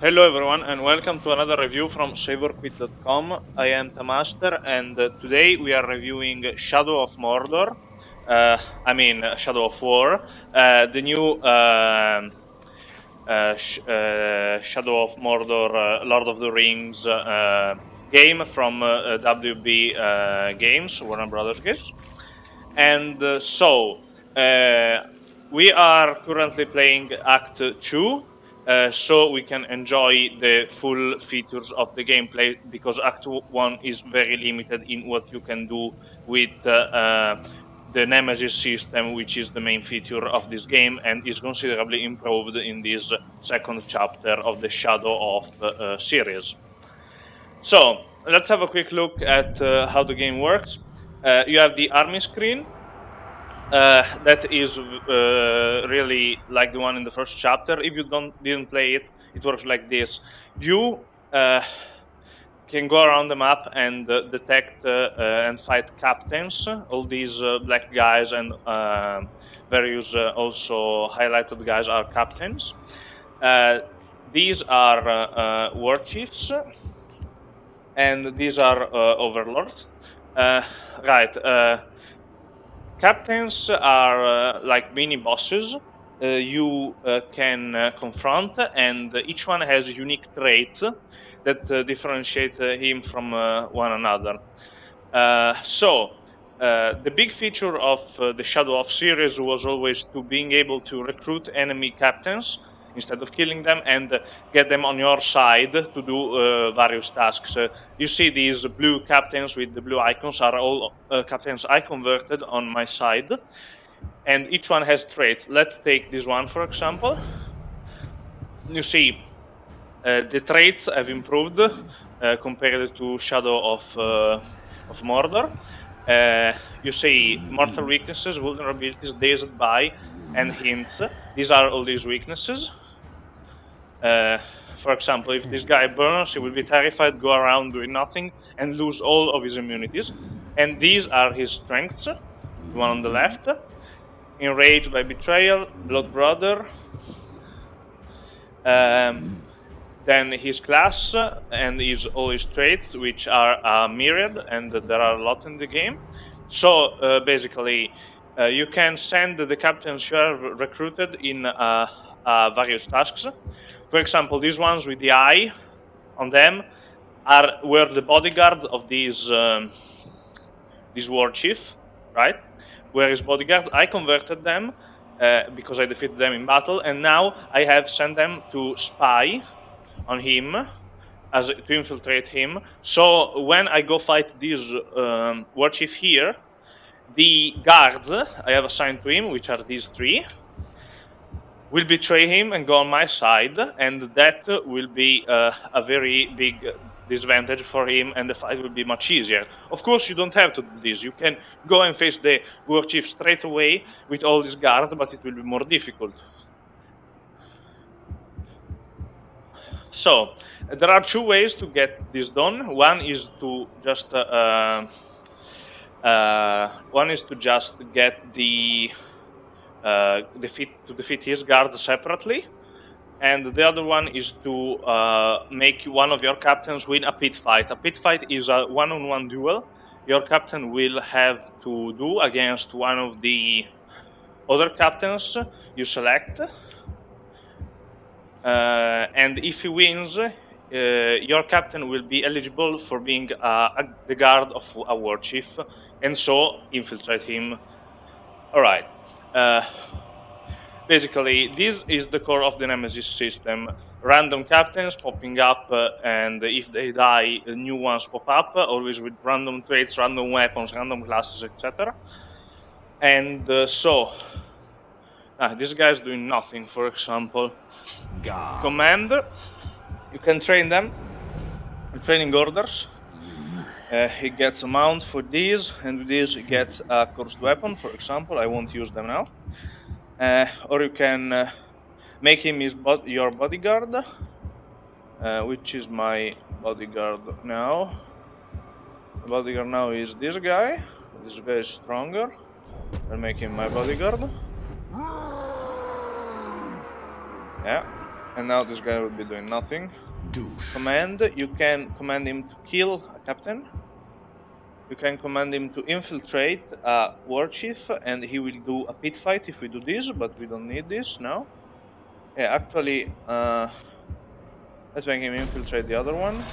Hello everyone and welcome to another review from SavorQuit.com. I am Tamaster and today we are reviewing Shadow of Mordor. Shadow of War, the new Shadow of Mordor, Lord of the Rings game from WB Games, Warner Brothers Games. And we are currently playing Act 2. So we can enjoy the full features of the gameplay, because Act 1 is very limited in what you can do with the Nemesis system, which is the main feature of this game and is considerably improved in this second chapter of the Shadow of series. So let's have a quick look at how the game works. You have the army screen. That is really like the one in the first chapter. If you didn't play it, it works like this. You can go around the map and detect and fight captains. All these black guys and various also highlighted guys are captains. These are war chiefs, and these are overlords. Captains are like mini bosses you can confront, and each one has unique traits that differentiate him from one another. The big feature of the Shadow of series was always to being able to recruit enemy captains instead of killing them and get them on your side to do various tasks. You see these blue captains with the blue icons are all captains I converted on my side, and each one has traits. Let's take this one for example. You see the traits have improved compared to Shadow of Mordor. You see mortal weaknesses, vulnerabilities, dazed by, and hints. These are all these weaknesses. For example, if this guy burns, he will be terrified, go around doing nothing, and lose all of his immunities. And these are his strengths, the one on the left. Enraged by betrayal, blood brother. Then his class and all his traits, which are myriad, and there are a lot in the game. So basically, you can send the captains you have recruited in various tasks. For example, these ones with the eye on them were the bodyguard of this war chief, right? Were his bodyguard. I converted them because I defeated them in battle, and now I have sent them to spy on him, to infiltrate him. So when I go fight this war chief here, the guards I have assigned to him, which are these three, will betray him and go on my side, and that will be a very big disadvantage for him, and the fight will be much easier. Of course, you don't have to do this. You can go and face the war chief straight away with all these guards, but it will be more difficult. So there are two ways to get this done. One is to just get the defeat his guard separately, and the other one is to make one of your captains win a pit fight. A pit fight is a one-on-one duel your captain will have to do against one of the other captains you select. And if he wins, your captain will be eligible for being the guard of a war chief, and so infiltrate him. Alright. Basically, this is the core of the Nemesis system. Random captains popping up, and if they die, new ones pop up, always with random traits, random weapons, random classes, etc. And this guy's doing nothing, for example. God. Command, you can train them, training orders. He gets a mount for these, and with this he gets a cursed weapon, for example. I won't use them now. Or you can make him your bodyguard, which is my bodyguard now. The bodyguard now is this guy. This guy is stronger. I'll make him my bodyguard. Yeah. And now this guy will be doing nothing. Command, you can command him to kill a captain. You can command him to infiltrate a war chief, and he will do a pit fight if we do this, but we don't need this now. Yeah, actually, let's make him infiltrate the other one.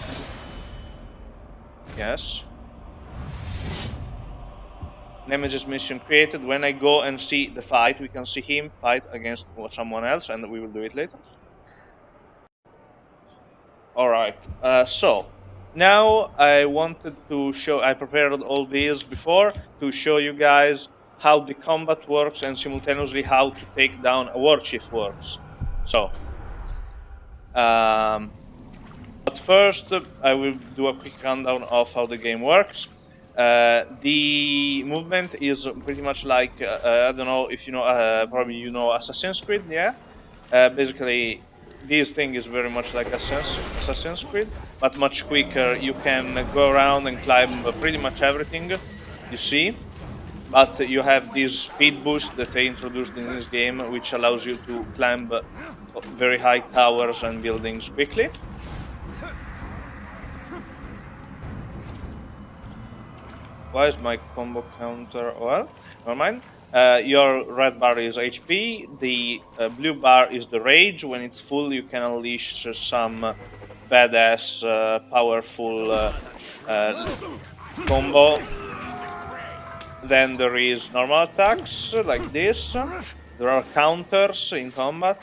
Yes. Nemesis mission created. When I go and see the fight, we can see him fight against someone else, and we will do it later. Alright, so now I wanted to show, I prepared all these before to show you guys how the combat works and simultaneously how to take down a war chief works. So, but first I will do a quick rundown of how the game works. The movement is pretty much like, I don't know if you know, probably you know Assassin's Creed, yeah? Basically, this thing is very much like Assassin's Creed, but much quicker. You can go around and climb pretty much everything you see, but you have this speed boost that they introduced in this game, which allows you to climb very high towers and buildings quickly. Why is my combo counter? Well, never mind. Your red bar is HP, the blue bar is the rage. When it's full, you can unleash some badass, powerful combo. Then there is normal attacks, like this. There are counters in combat.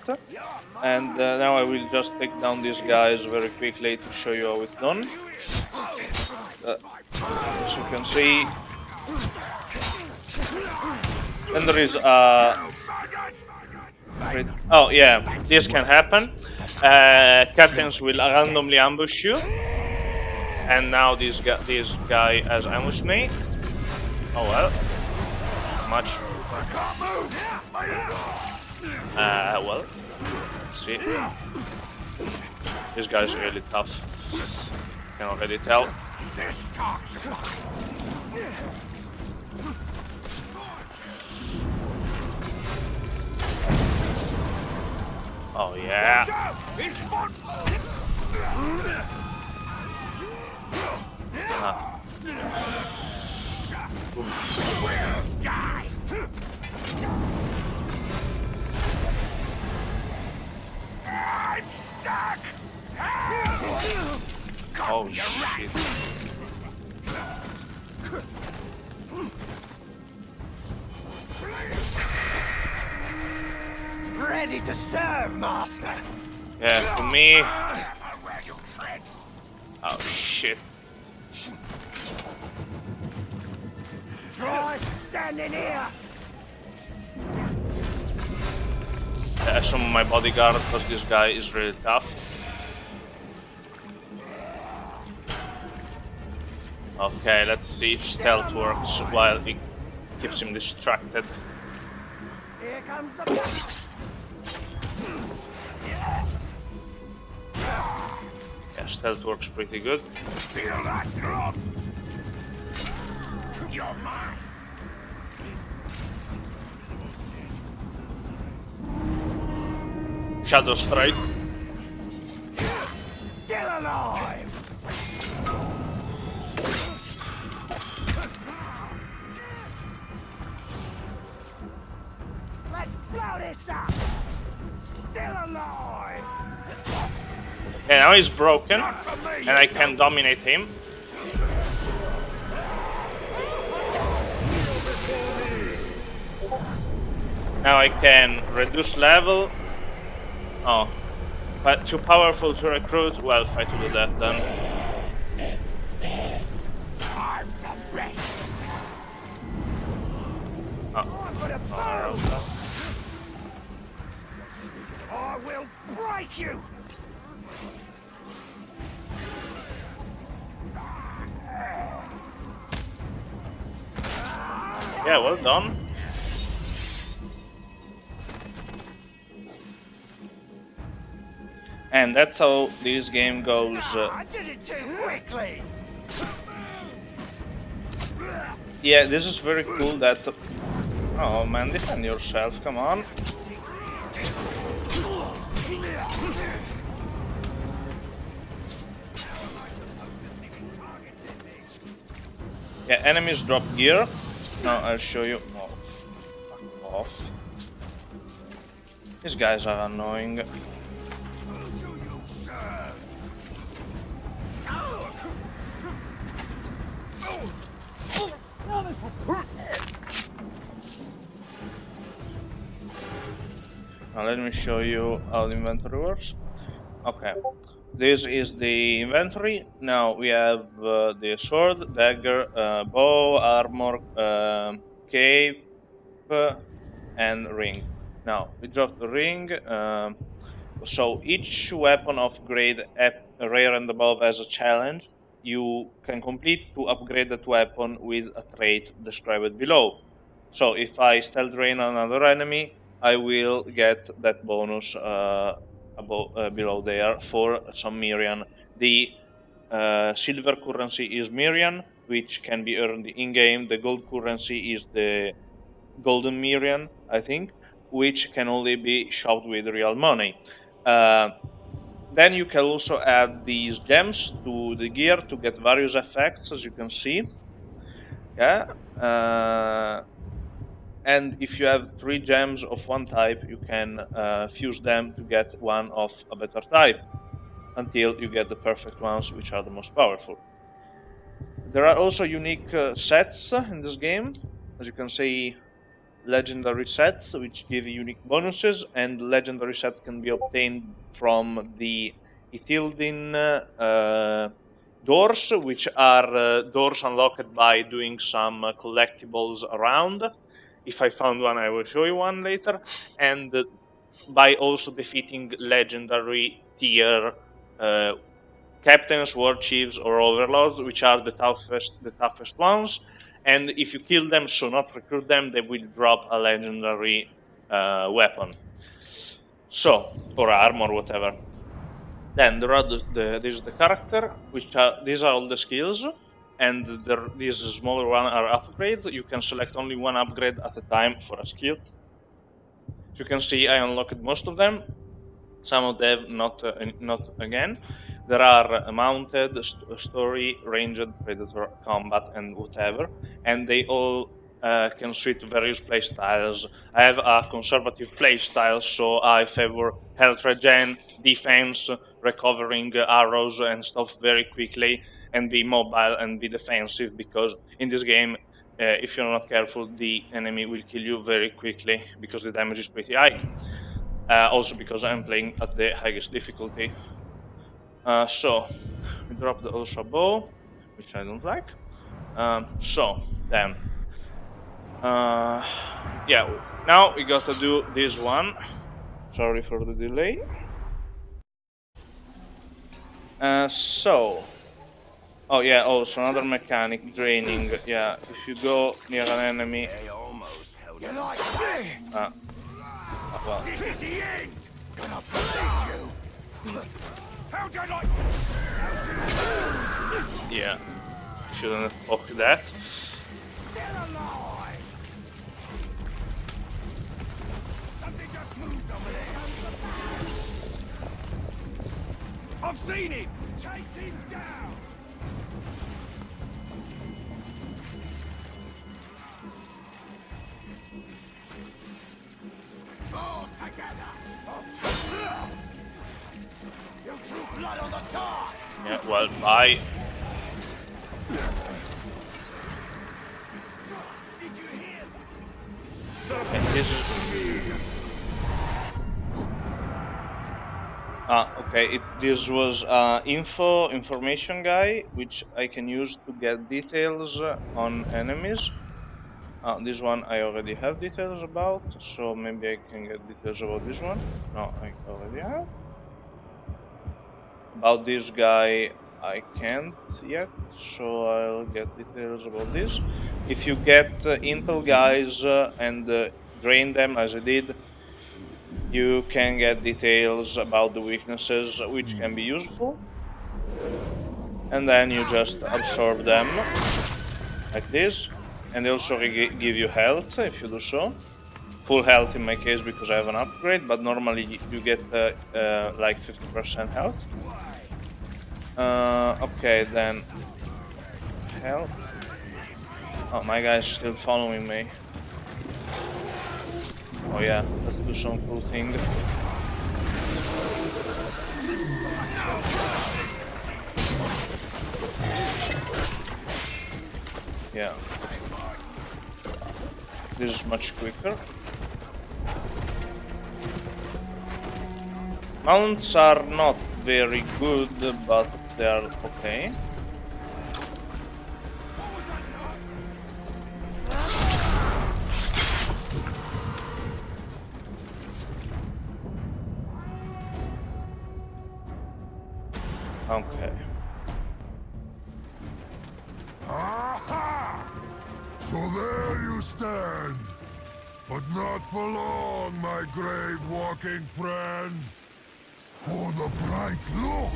And now I will just take down these guys very quickly to show you how it's done. As you can see, and there is oh yeah, this can happen. Captains will randomly ambush you, and now this guy has ambushed me. Oh well, much. Well, let's see. This guy's really tough. Can already tell. Oh yeah. I'm stuck. Oh shit. Ready to serve, master. Yeah, for me. Oh shit. Try standing here. I summon my bodyguard because this guy is really tough. Okay, let's see if stealth works while it keeps him distracted. Here comes the Yeah, stealth works pretty good. Feel that drop. You're mine. Shadow Strike. Still alive. Let's blow this up. Still alive. Yeah, now he's broken, and I can dominate him. Now I can reduce level. Oh, but too powerful to recruit? Well, fight to the death then. I'm the best. Oh. I will break you. Yeah, well done. And that's how this game goes. I did it too quickly. Yeah, this is very cool that... Oh man, defend yourself, come on. Yeah, enemies drop gear. Now I'll show you. Oh, fuck off. These guys are annoying. Now let me show you how the inventory works. Okay, this is the inventory. Now we have the sword, dagger, bow, armor, cape, and ring. Now we drop the ring. So each weapon of grade rare and above has a challenge. You can complete to upgrade that weapon with a trait described below. So if I stealth drain another enemy, I will get that bonus below there for some Mirian. The silver currency is Mirian, which can be earned in-game. The gold currency is the golden Mirian, I think, which can only be shopped with real money. Then you can also add these gems to the gear to get various effects, as you can see. Yeah. And if you have 3 gems of one type, you can fuse them to get one of a better type, until you get the perfect ones, which are the most powerful. There are also unique sets in this game. As you can see, legendary sets, which give unique bonuses, and legendary sets can be obtained from the Ithildin doors, which are doors unlocked by doing some collectibles around. If I found one, I will show you one later. And by also defeating legendary tier captains, war chiefs, or overlords, which are the toughest ones. And if you kill them, so not recruit them, they will drop a legendary weapon. So, or armor, whatever. Then there are this is the character, these are all the skills, and these smaller ones are upgrades. You can select only one upgrade at a time for a skill. As you can see, I unlocked most of them. Some of them not again. There are mounted, story, ranged, predator, combat, and whatever, and they all can suit various playstyles. I have a conservative playstyle, so I favor health regen, defense, recovering arrows and stuff very quickly, and be mobile and be defensive, because in this game, if you're not careful, the enemy will kill you very quickly, because the damage is pretty high. Also because I'm playing at the highest difficulty. So, we drop the Ultra Bow, which I don't like. So, then. Yeah, now we got to do this one. Sorry for the delay. Oh yeah, also another mechanic, draining. Yeah, if you go near an enemy... well. This is the end! Gonna bleed you! How do I like... Yeah, shouldn't have poke that. Still alive! Something just moved over there! I've seen him! Chase him down! All together! You drew blood on the tar! Yeah, well, bye. Did you hear that? And this is... okay, this was information guy, which I can use to get details on enemies. This one I already have details about, so maybe I can get details about this one. No, I already have. About this guy, I can't yet, so I'll get details about this. If you get intel guys and drain them, as I did, you can get details about the weaknesses, which can be useful. And then you just absorb them, like this. And they also give you health if you do so. full health in my case because I have an upgrade, but normally you get like 50% health. Okay, then health. Oh, my guy's still following me. Oh yeah, let's do some cool thing. Yeah. This is much quicker. Mounts are not very good, but they are okay. Okay. Aha! So there you stand. But not for long, my grave-walking friend. For the Bright Lord.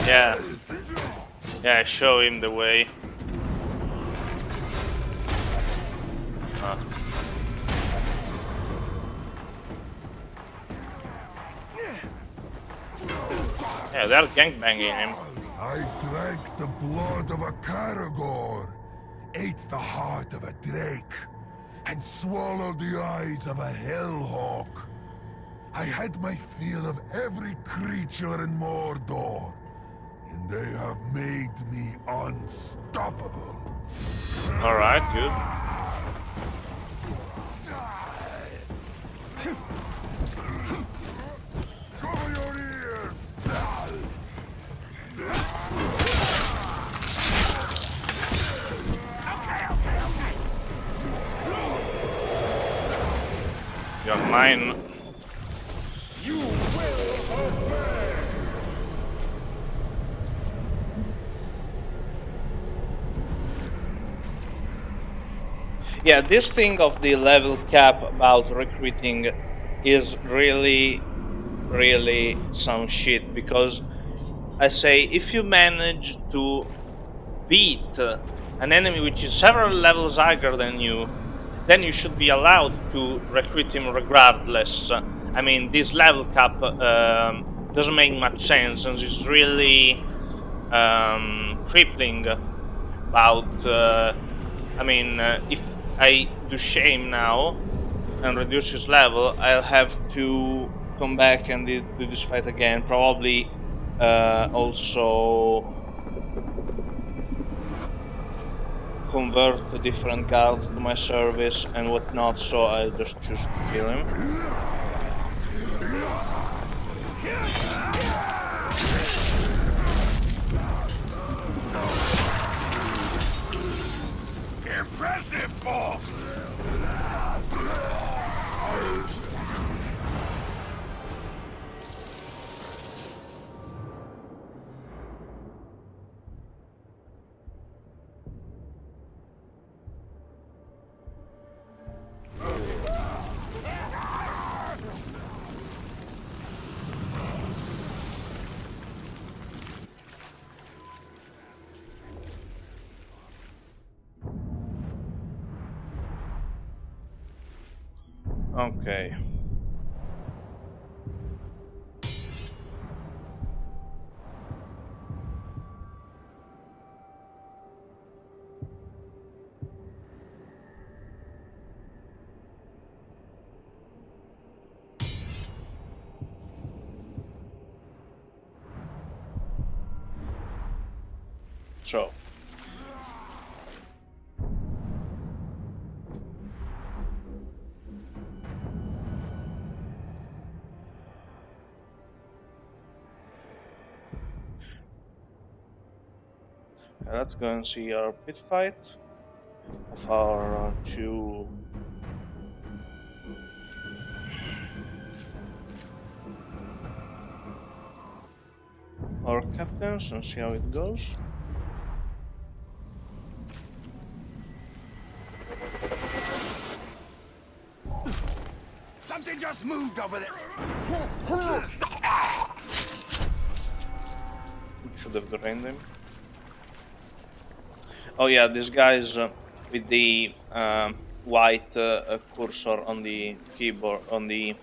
Yeah. Yeah, show him the way. Yeah, they're gangbanging him. I drank the blood of a Caragor, ate the heart of a drake, and swallowed the eyes of a hellhawk. I had my fill of every creature in Mordor, and they have made me unstoppable. Alright, good. Cover your ears! You're mine. You will obey! Yeah, this thing of the level cap about recruiting is really some shit, because I say if you manage to beat an enemy which is several levels higher than you, then you should be allowed to recruit him regardless. I mean, this level cap doesn't make much sense, and it's really crippling about, I mean, if I do shame now and reduce his level, I'll have to come back and do this fight again, probably also convert the different guards to my service and whatnot, so I'll just choose to kill him. Impressive, boss! Okay. So. Let's go and see our pit fight of our two captains and see how it goes. Something just moved over there! Should have drained him. Oh yeah, these guys with the white cursor on the keyboard on the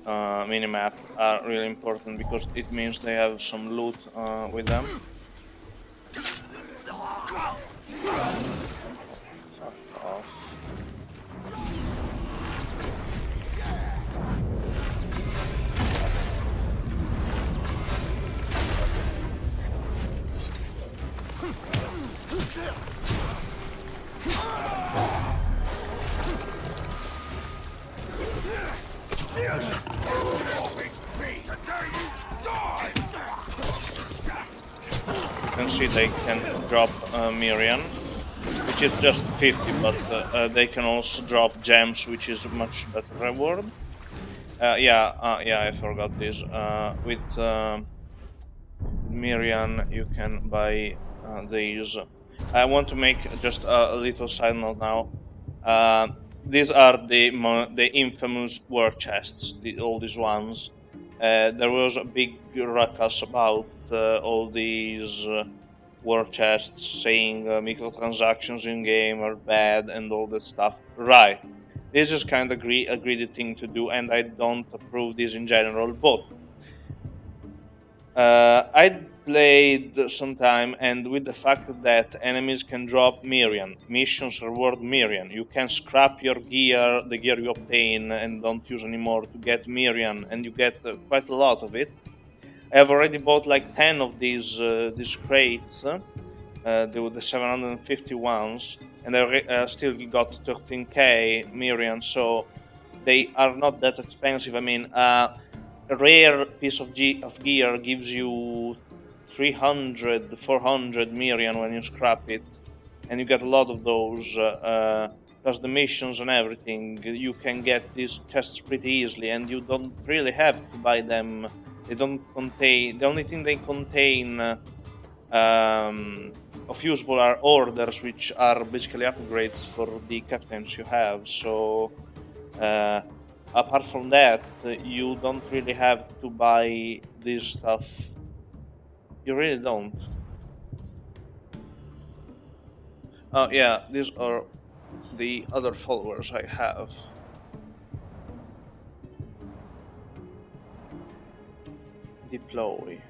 minimap are really important because it means they have some loot with them. Fuck off. You can see they can drop Mirian, which is just 50, but they can also drop gems, which is a much better reward. Yeah, I forgot this. With Mirian, you can buy these. I want to make just a little side note now. These are the infamous war chests, all these ones. There was a big ruckus about all these war chests, saying microtransactions in game are bad and all that stuff. Right. This is kind of a greedy thing to do, and I don't approve this in general, but I played some time, and with the fact that enemies can drop Mirian, missions reward Mirian, you can scrap your gear, the gear you obtain and don't use anymore to get Mirian, and you get quite a lot of it. I've already bought like 10 of these crates, the 750 ones, and I still got 13k Mirian, so they are not that expensive. I mean, a rare piece of gear gives you 300, 400 Mirian when you scrap it, and you get a lot of those, plus the missions and everything. You can get these chests pretty easily, and you don't really have to buy them. They don't contain, the only thing they contain of usable are orders, which are basically upgrades for the captains you have, so apart from that, you don't really have to buy this stuff. You really don't. Oh yeah, these are the other followers I have. Deploy.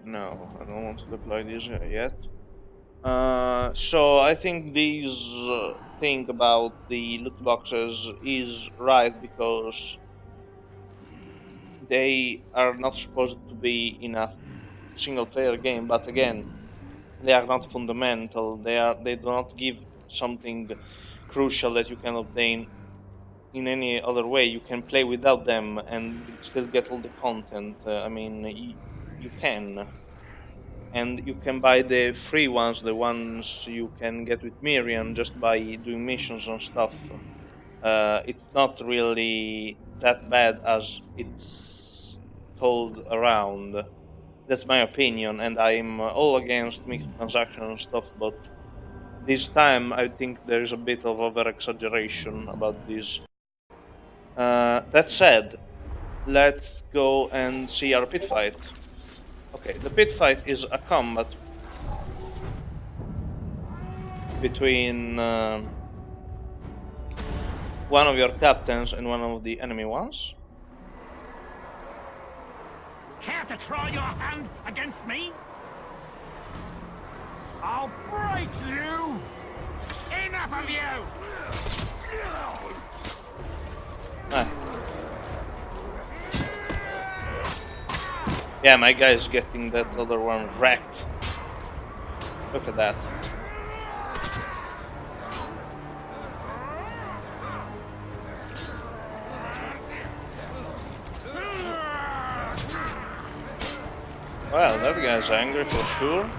No, I don't want to deploy this yet. So I think this thing about the loot boxes is right, because they are not supposed to be in a single-player game, but again, they are not fundamental. They do not give something crucial that you can obtain in any other way. You can play without them and still get all the content. I mean, you can. And you can buy the free ones, the ones you can get with Miriam, just by doing missions and stuff. It's not really that bad as it's told around. That's my opinion, and I'm all against microtransactions and stuff, but this time I think there is a bit of over-exaggeration about this. That said, let's go and see our pit fight. Okay, the pit fight is a combat between one of your captains and one of the enemy ones. Care to try your hand against me? I'll break you! Enough of you! Ah. Yeah, my guy is getting that other one wrecked. Look at that. Well, that guy's angry for sure.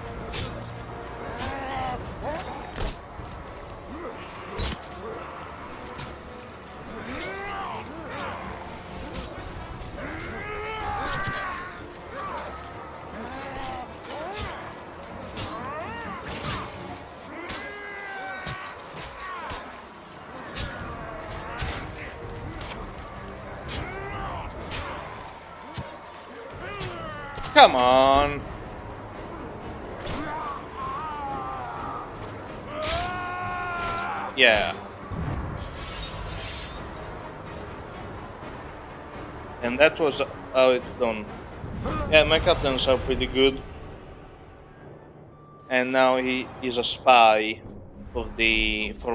Come on. Yeah. And that was how it's done. Yeah, my captains are pretty good. And now he is a spy for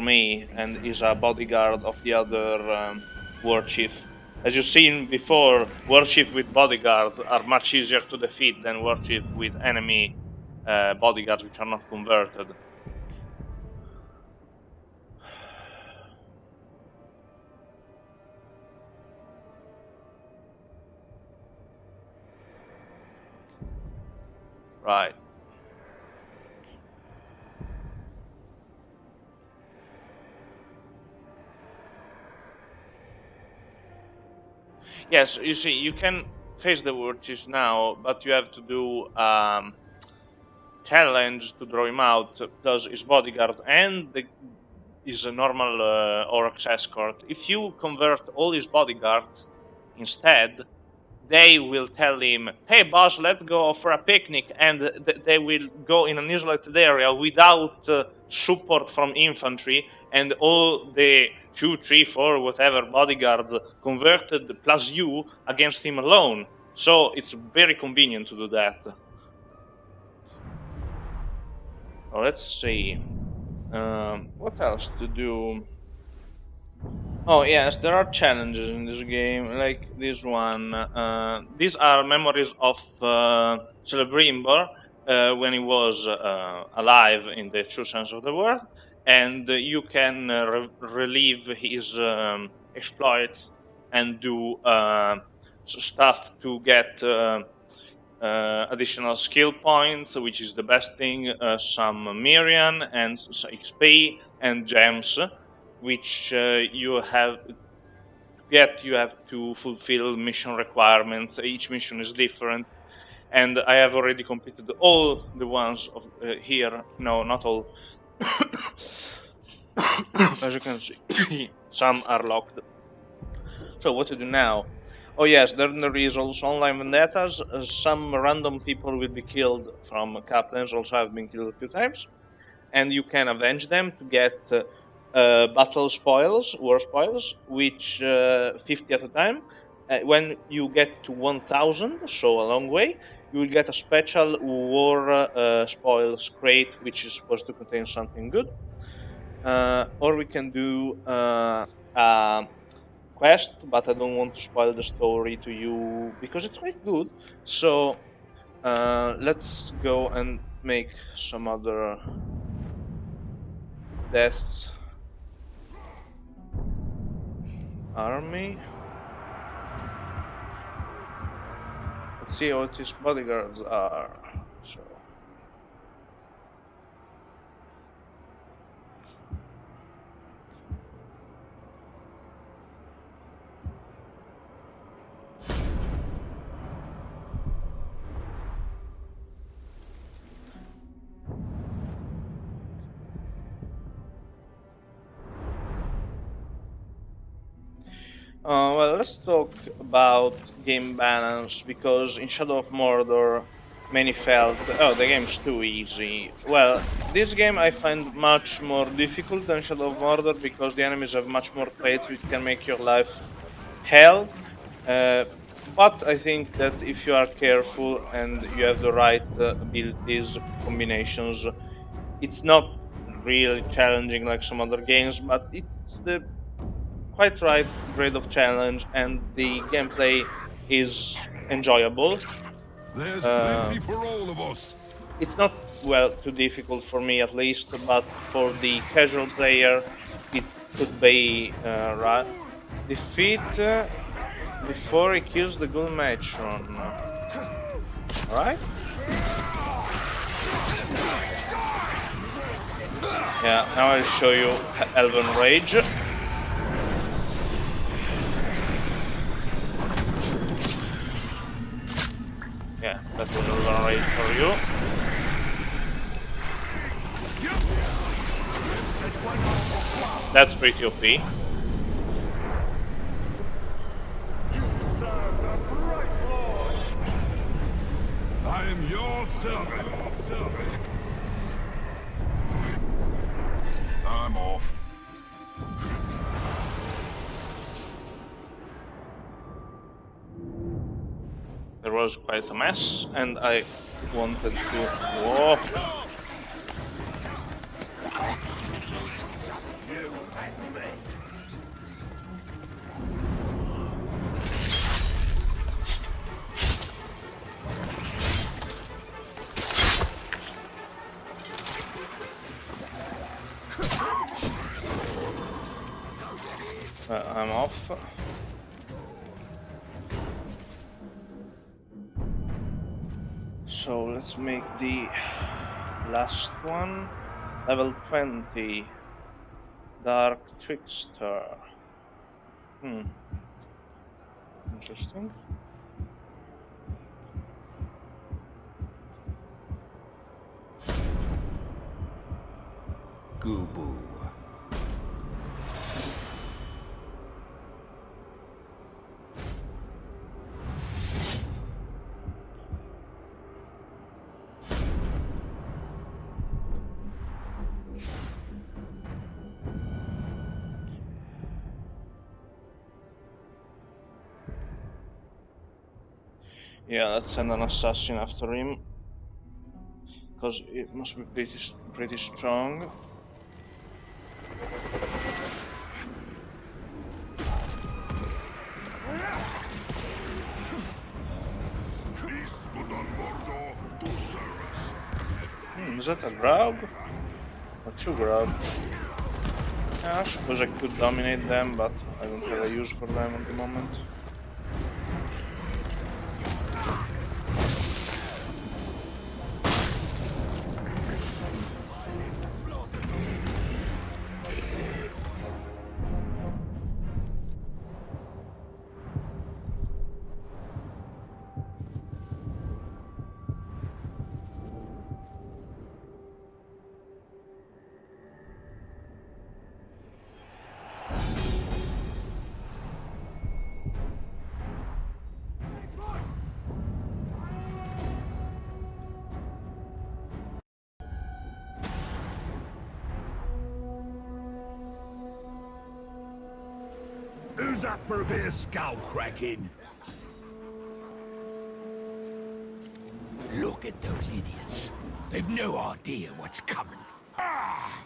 me, and is a bodyguard of the other war chief. As you've seen before, war chief with bodyguard are much easier to defeat than war chief with enemy bodyguards which are not converted. Right. Yes, you see, you can face the war chief now, but you have to do challenge to draw him out, plus his bodyguard and his normal Orcs escort. If you convert all his bodyguards instead, they will tell him, "Hey boss, let's go for a picnic," and they will go in an isolated area without support from infantry, and all the 2, 3, 4, whatever bodyguards converted plus you against him alone. So it's very convenient to do that. Oh, let's see. What else to do? Oh yes, there are challenges in this game, like this one. These are memories of Celebrimbor when he was alive in the true sense of the word, and you can relive his exploits and do stuff to get additional skill points, which is the best thing, some Mirian and XP and gems, which you have to fulfill mission requirements. Each mission is different, and I have already completed all the ones of here. No, not all. As you can see, some are locked. So what to do now? Oh yes, there is also online vendettas. Some random people will be killed from captains, also have been killed a few times, and you can avenge them to get battle spoils, war spoils, which 50 at a time. When you get to 1000, so a long way, you will get a special war spoils crate, which is supposed to contain something good. Or we can do a quest, but I don't want to spoil the story to you because it's quite good. So let's go and make some other deaths. Army. Let's see what his bodyguards are. So. Well, let's talk about game balance, because in Shadow of Mordor many felt, oh, the game's too easy. Well, this game I find much more difficult than Shadow of Mordor, because the enemies have much more traits which can make your life hell. But I think that if you are careful and you have the right abilities, combinations, it's not really challenging like some other games, but it's the quite right grade of challenge, and the gameplay is enjoyable. There's plenty for all of us. It's not, well, too difficult for me at least, but for the casual player it could be right. Defeat before he kills the Ghoul Matron. Alright? Yeah, now I'll show you Elven Rage. Yeah, that was Elven Rage for you. That's pretty OP. I'm off. There was quite a mess, and I wanted to... Whoa! I'm off. So let's make the last one. Level 20. Dark Trickster. Interesting. Gubu. Yeah, let's send an assassin after him, because it must be pretty strong. Is that a grab? Or two grabs? Yeah, I suppose I could dominate them, but I don't have a use for them at the moment. Who's up for a bit of skull cracking? Look at those idiots. They've no idea what's coming. Ah!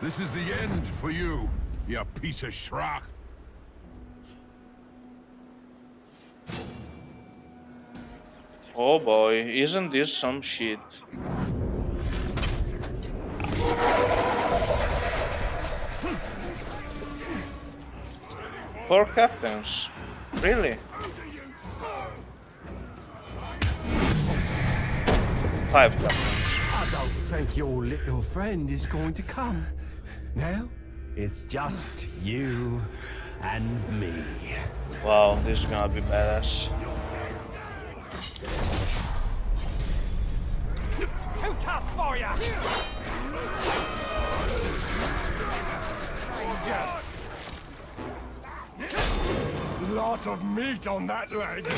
This is the end for you, you piece of schrock. Oh boy, isn't this some shit? Four captains? Really? 5 captains. I don't think your little friend is going to come. Now, it's just you and me. Wow, this is gonna be badass. Too tough for ya! Lot of meat on that leg. Give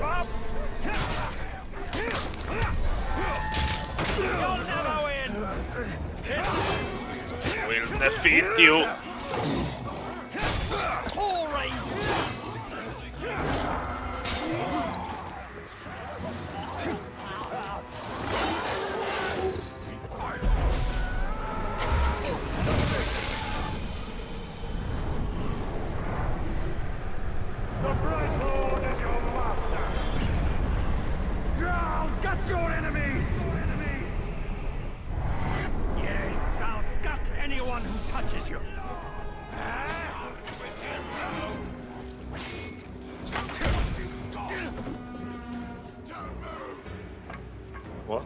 up! You'll never win! We'll defeat you! All right! The Bright Lord is your master! I'll gut your enemies! Yes, I'll gut anyone who touches you! What?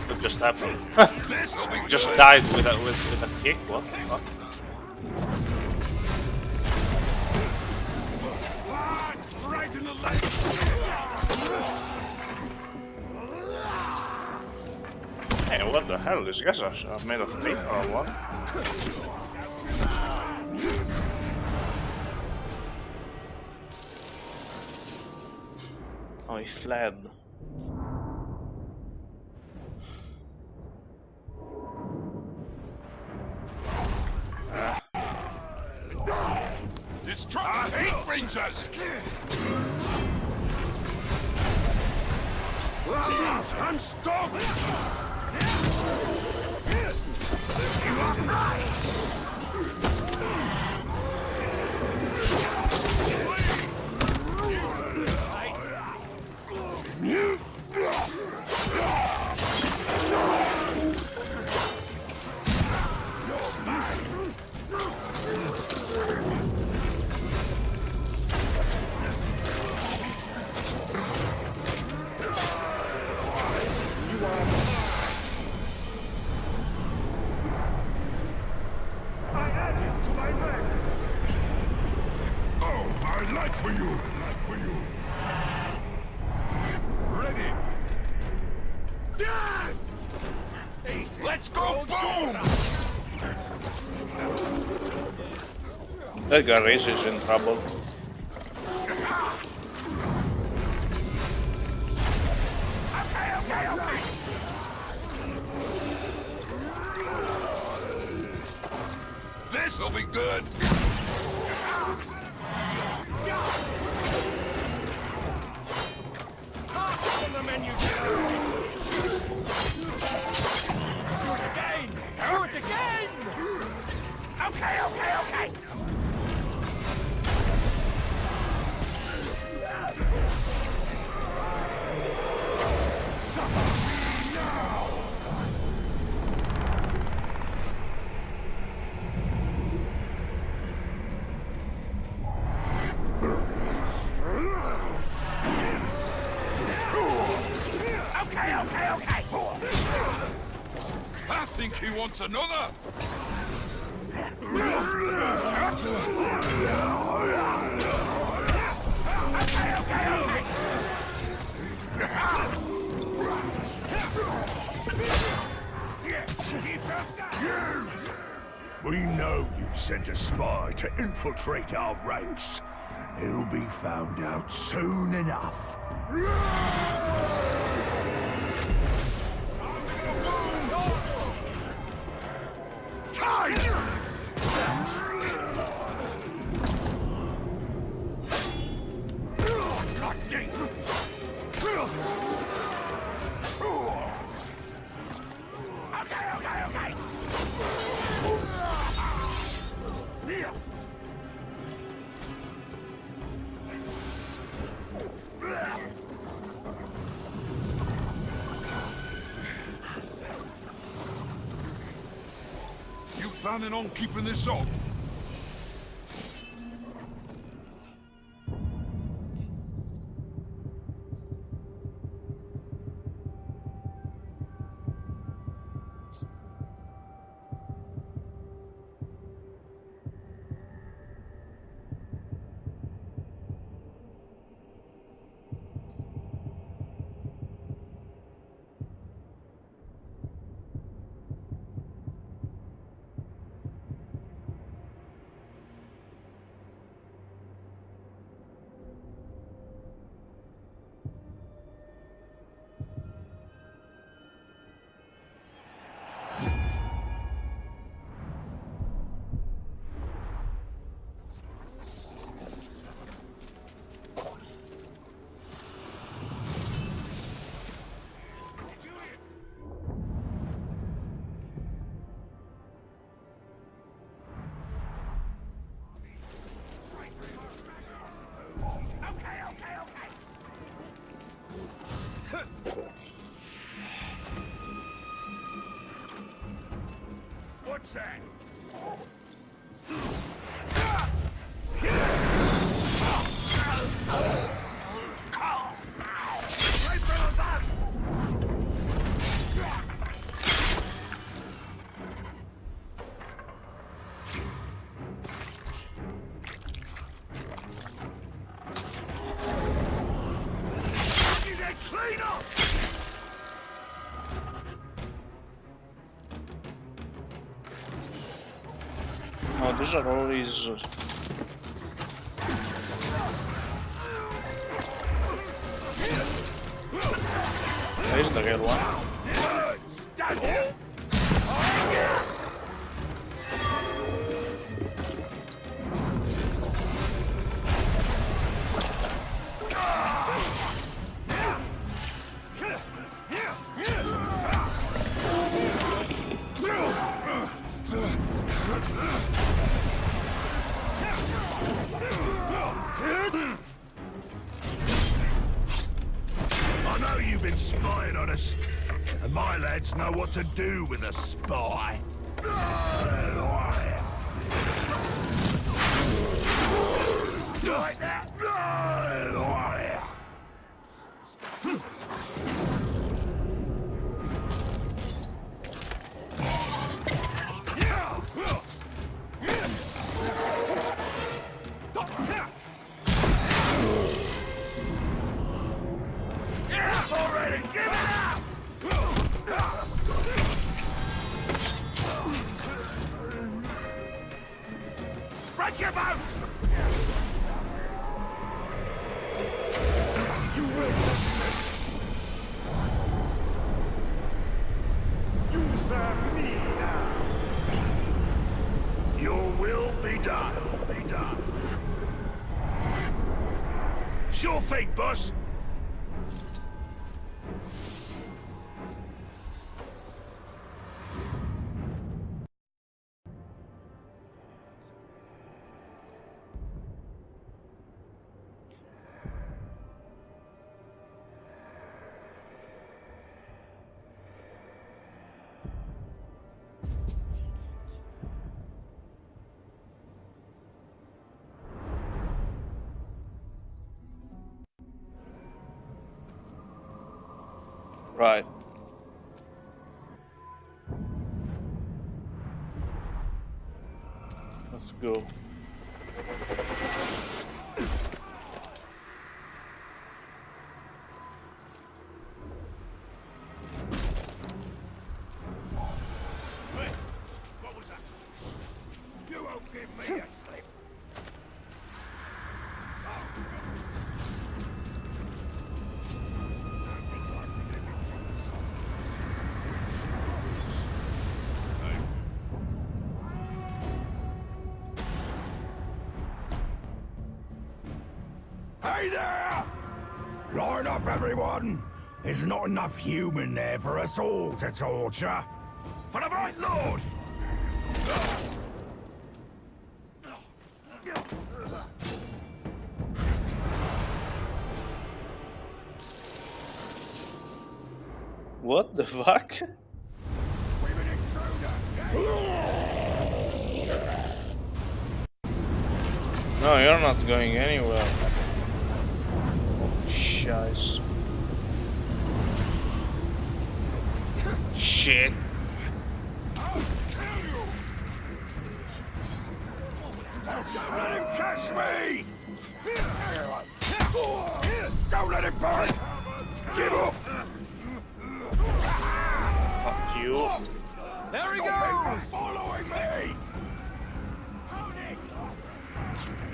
What just happened? Just died with a kick? What the fuck? Right in the leg! Hey, what the hell? These guys are made of paper or what? Oh, he fled. This truck I hate Rangers! I'm stuck! For you! Light for you! Ready! Let's go boom! That guy is in trouble. Okay. This'll be good! On the menu. Do it again! Do it again! Okay. I think he wants another! We know you sent a spy to infiltrate our ranks. He'll be found out soon enough. You planning on keeping this up? What's that? Clean up! Oh, these are always... real one. I know you've been spying on us, and my lads know what to do with a spy. Like that. Already, give it up! Break your boat! You will You serve me now. Your will be done. Be done. Sure thing, boss. Right. Let's go. Wait, what was that? You won't give me a slip. Hey there! Line up, everyone! There's not enough human there for us all to torture. For the Bright Lord! What the fuck? No, you're not going anywhere. Scheiße. Shit. Don't let him catch me! Don't let him burn! Give up! Fuck you. There he goes! Following me!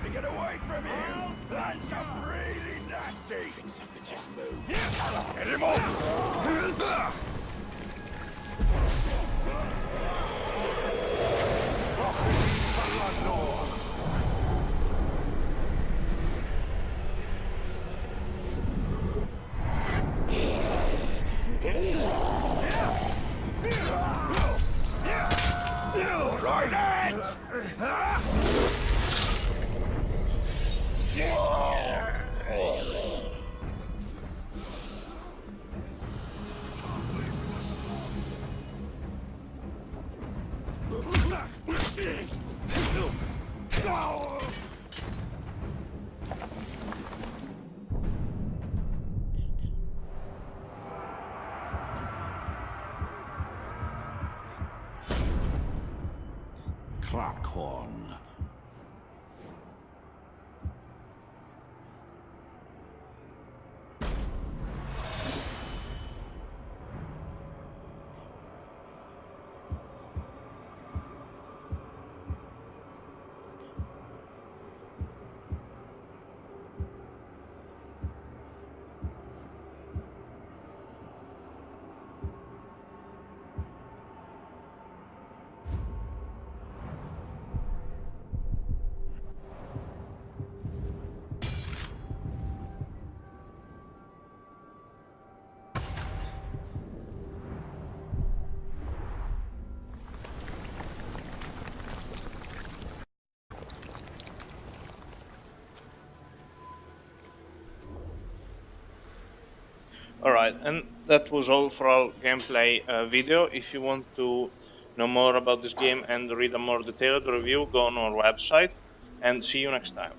To get away from him! That's a really nasty! I think something just moved. Get him off! Right hand! Crackhorn. Alright, and that was all for our gameplay video. If you want to know more about this game and read a more detailed review, go on our website, and see you next time.